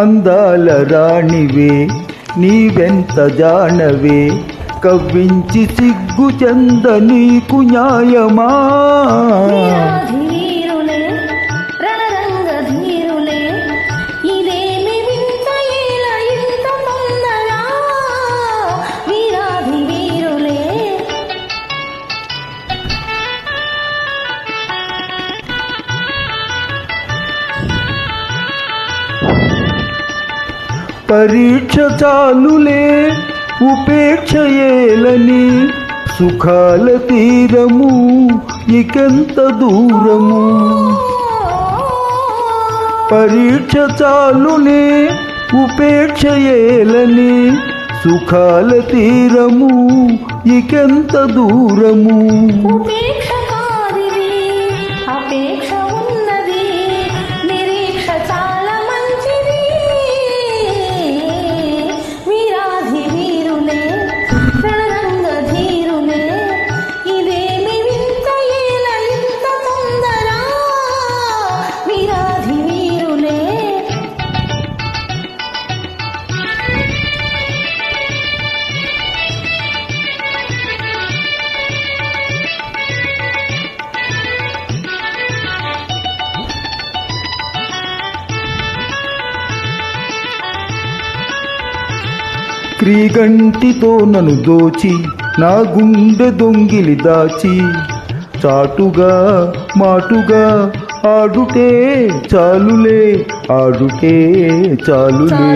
అందాల రాణివే నీవెంత జానవే, కవ్వించి సిగ్గు చెంద నీకు న్యాయమా? పరీక్ష చాలులే ఉపేక్ష ఏలని, సుఖాల తీరము ఇకెంత దూరము. పరీక్ష చాలులే ఉపేక్ష ఏలని, సుఖాల తీరము ఇకెంత దూరము. క్రీగంటితో నన్ను దోచి నా గుండె దొంగిలి దాచి, చాటుగా మాటుగా ఆడుటే చాలులే, ఆడుటే చాలులే.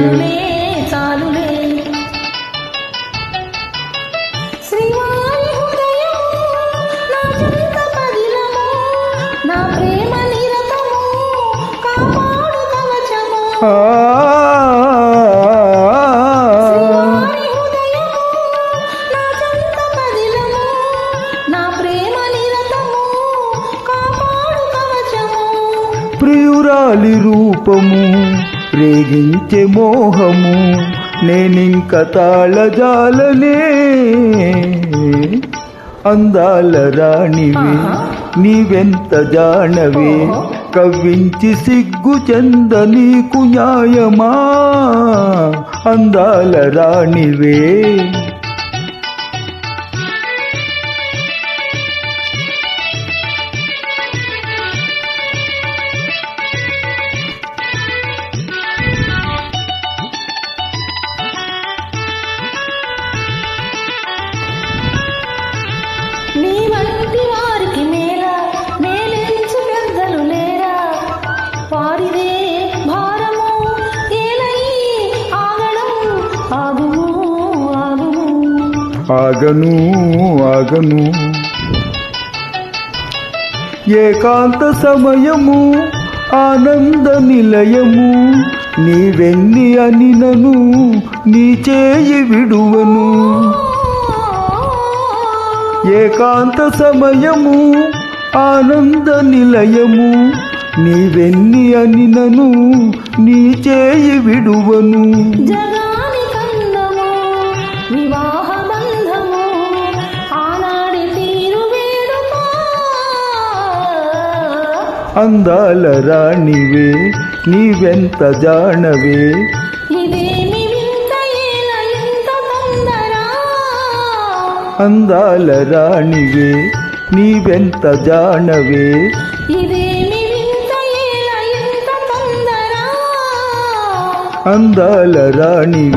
ప్రియురాలి రూపము రేగించే మోహము, నేనింక తాళజాలనే. అందాల రాణివే నీవెంత జానవే, కవ్వించి సిగ్గు చెంద నీకు న్యాయమా? అందాల రాణివే. నీ వంటి వారికి మేలా మేలెంచు పెద్దలు లేరా, వారిదే భారము ఏలై ఆగడం ఆగుము ఆగుము. ఆగను ఆగను ఏకాంత సమయము ఆనంద నిలయము, నీవెన్ని అనినను నీ చేయి విడువను. ఏకాంత సమయము ఆనంద నిలయము, నీవెన్ని అనినను నీ చేయి విడువను. జగాని కందము వివాహ బంధము, ఆనాడి తీరు వేడుక. అందాల రాణివే నీవెంత జానవే, అందాల రాణివే నీవెంత జానవే. అందాల రాణివే.